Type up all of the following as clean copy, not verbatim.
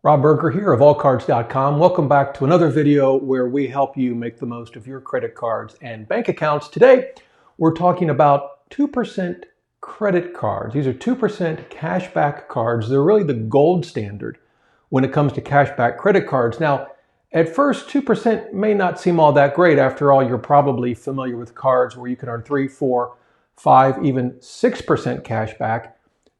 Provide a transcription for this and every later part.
Rob Berger here of allcards.com. Welcome back to another video where we help you make the most of your credit cards and bank accounts. Today, we're talking about 2% credit cards. These are 2% cashback cards. They're really the gold standard when it comes to cashback credit cards. Now, at first, 2% may not seem all that great. After all, you're probably familiar with cards where you can earn 3, 4, 5, even 6% cashback.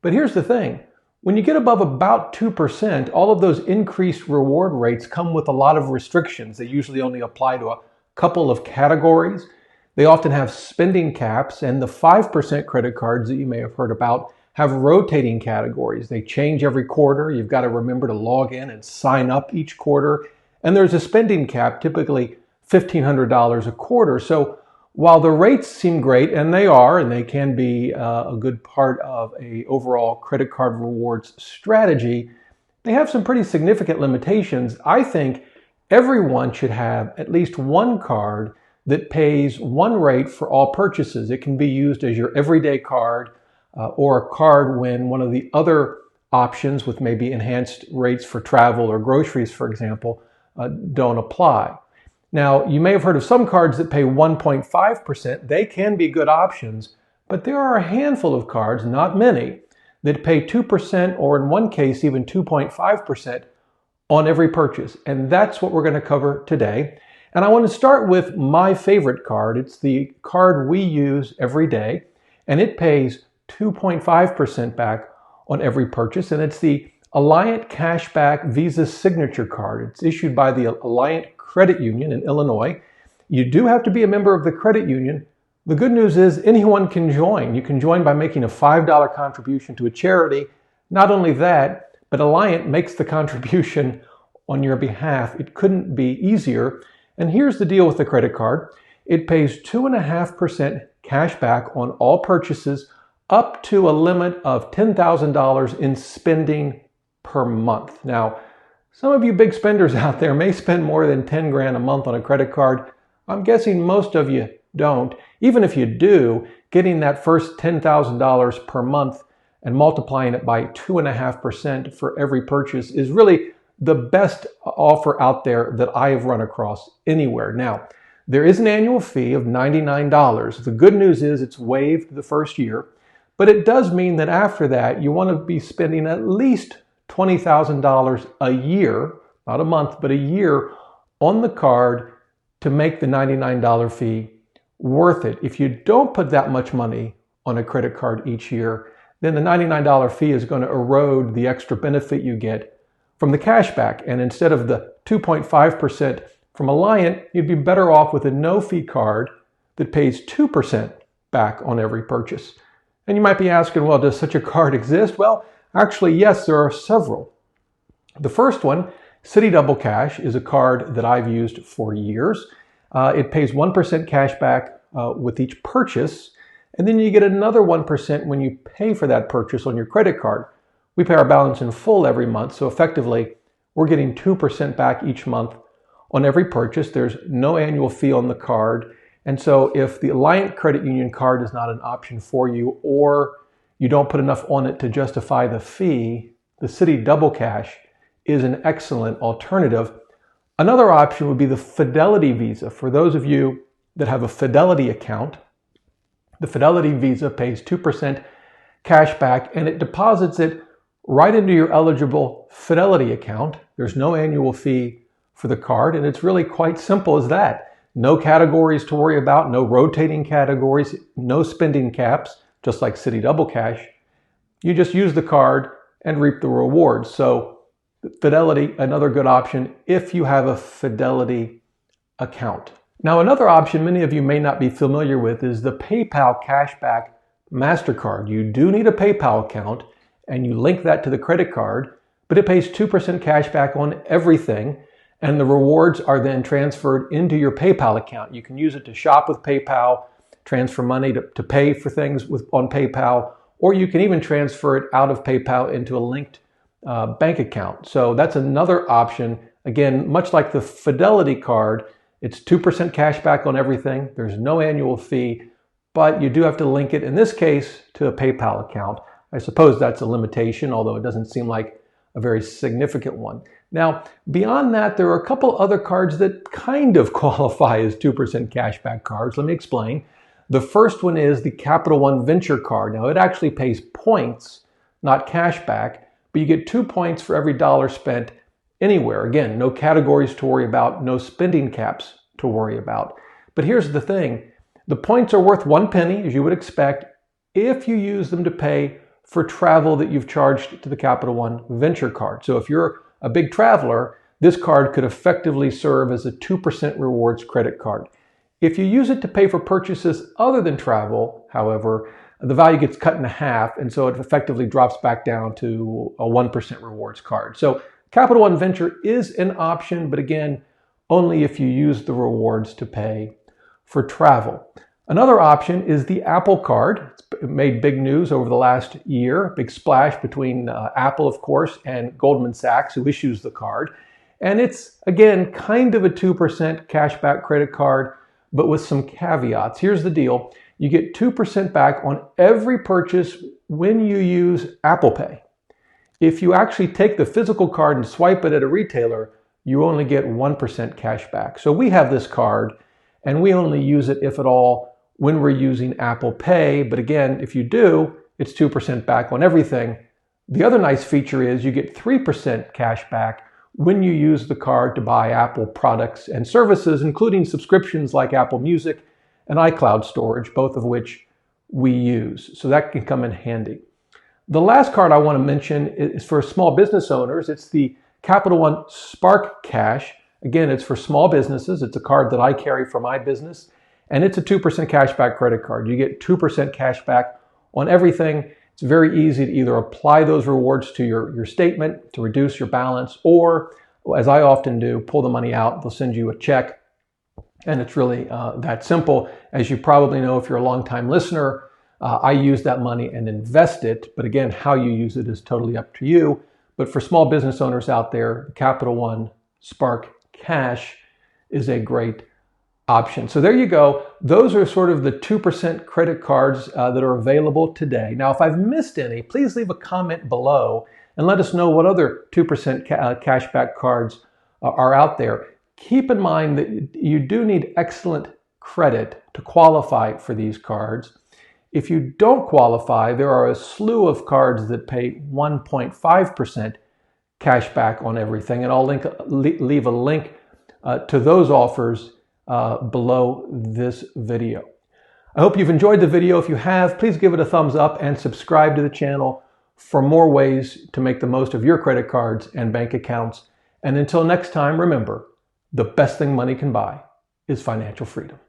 But here's the thing. When you get above about 2%, all of those increased reward rates come with a lot of restrictions. They usually only apply to a couple of categories. They often have spending caps, and the 5% credit cards that you may have heard about have rotating categories. They change every quarter. You've got to remember to log in and sign up each quarter. And there's a spending cap, typically $1,500 a quarter. So while the rates seem great, and they can be a good part of an overall credit card rewards strategy, they have some pretty significant limitations. I think everyone should have at least one card that pays one rate for all purchases. It can be used as your everyday card or a card when one of the other options with maybe enhanced rates for travel or groceries, for example, don't apply. Now, you may have heard of some cards that pay 1.5%. They can be good options, but there are a handful of cards, not many, that pay 2% or in one case even 2.5% on every purchase. And that's what we're going to cover today. And I want to start with my favorite card. It's the card we use every day, and it pays 2.5% back on every purchase, and it's the Alliant Cashback Visa Signature Card. It's issued by the Alliant Credit Union in Illinois. You do have to be a member of the credit union. The good news is anyone can join. You can join by making a $5 contribution to a charity. Not only that, but Alliant makes the contribution on your behalf. It couldn't be easier. And here's the deal with the credit card. It pays 2.5% cash back on all purchases up to a limit of $10,000 in spending per month. Now, some of you big spenders out there may spend more than 10 grand a month on a credit card. I'm guessing most of you don't. Even if you do, getting that first $10,000 per month and multiplying it by 2.5% for every purchase is really the best offer out there that I have run across anywhere. Now, there is an annual fee of $99. The good news is it's waived the first year, but it does mean that after that, you want to be spending at least $20,000 a year, not a month, but a year on the card to make the $99 fee worth it. If you don't put that much money on a credit card each year, then the $99 fee is going to erode the extra benefit you get from the cashback. And instead of the 2.5% from Alliant, you'd be better off with a no-fee card that pays 2% back on every purchase. And you might be asking, well, does such a card exist? Well, actually, yes, there are several. The first one, Citi Double Cash, is a card that I've used for years. It pays 1% cash back with each purchase, and then you get another 1% when you pay for that purchase on your credit card. We pay our balance in full every month, so effectively, we're getting 2% back each month on every purchase. There's no annual fee on the card, and so if the Alliant Credit Union card is not an option for you, or you don't put enough on it to justify the fee, the Citi Double Cash is an excellent alternative. Another option would be the Fidelity Visa. For those of you that have a Fidelity account, the Fidelity Visa pays 2% cash back and it deposits it right into your eligible Fidelity account. There's no annual fee for the card, and it's really quite simple as that. No categories to worry about, no rotating categories, no spending caps, just like Citi Double Cash. You just use the card and reap the rewards. So Fidelity, another good option if you have a Fidelity account. Now, another option many of you may not be familiar with is the PayPal Cashback MasterCard. You do need a PayPal account and you link that to the credit card, but it pays 2% cash back on everything, and the rewards are then transferred into your PayPal account. You can use it to shop with PayPal, transfer money to pay for things on PayPal, or you can even transfer it out of PayPal into a linked bank account. So that's another option. Again, much like the Fidelity card, it's 2% cash back on everything. There's no annual fee, but you do have to link it, in this case, to a PayPal account. I suppose that's a limitation, although it doesn't seem like a very significant one. Now, beyond that, there are a couple other cards that kind of qualify as 2% cashback cards. Let me explain. The first one is the Capital One Venture Card. Now, it actually pays points, not cashback, but you get 2 points for every dollar spent anywhere. Again, no categories to worry about, no spending caps to worry about. But here's the thing. The points are worth 1 penny, as you would expect, if you use them to pay for travel that you've charged to the Capital One Venture Card. So if you're a big traveler, this card could effectively serve as a 2% rewards credit card. If you use it to pay for purchases other than travel, however, the value gets cut in half, and so it effectively drops back down to a 1% rewards card. So Capital One Venture is an option, but again, only if you use the rewards to pay for travel. Another option is the Apple Card. It's made big news over the last year, big splash between Apple, of course, and Goldman Sachs, who issues the card. And it's, again, kind of a 2% cashback credit card, but with some caveats. Here's the deal. You get 2% back on every purchase when you use Apple Pay. If you actually take the physical card and swipe it at a retailer, you only get 1% cash back. So we have this card, and we only use it, if at all, when we're using Apple Pay. But again, if you do, it's 2% back on everything. The other nice feature is you get 3% cash back when you use the card to buy Apple products and services, including subscriptions like Apple Music and iCloud storage, both of which we use. So that can come in handy. The last card I want to mention is for small business owners. It's the Capital One Spark Cash. Again, it's for small businesses. It's a card that I carry for my business, and it's a 2% cashback credit card. You get 2% cash back on everything. It's very easy to either apply those rewards to your statement to reduce your balance, or, as I often do, pull the money out. They'll send you a check, and it's really that simple. As you probably know, if you're a longtime listener, I use that money and invest it. But again, how you use it is totally up to you. But for small business owners out there, Capital One Spark Cash is a great option. So there you go. Those are sort of the 2% credit cards that are available today. Now, if I've missed any, please leave a comment below and let us know what other 2% cashback cards are out there. Keep in mind that you do need excellent credit to qualify for these cards. If you don't qualify, there are a slew of cards that pay 1.5% cash back on everything, and I'll leave a link to those offers below this video. I hope you've enjoyed the video. If you have, please give it a thumbs up and subscribe to the channel for more ways to make the most of your credit cards and bank accounts. And until next time, remember, the best thing money can buy is financial freedom.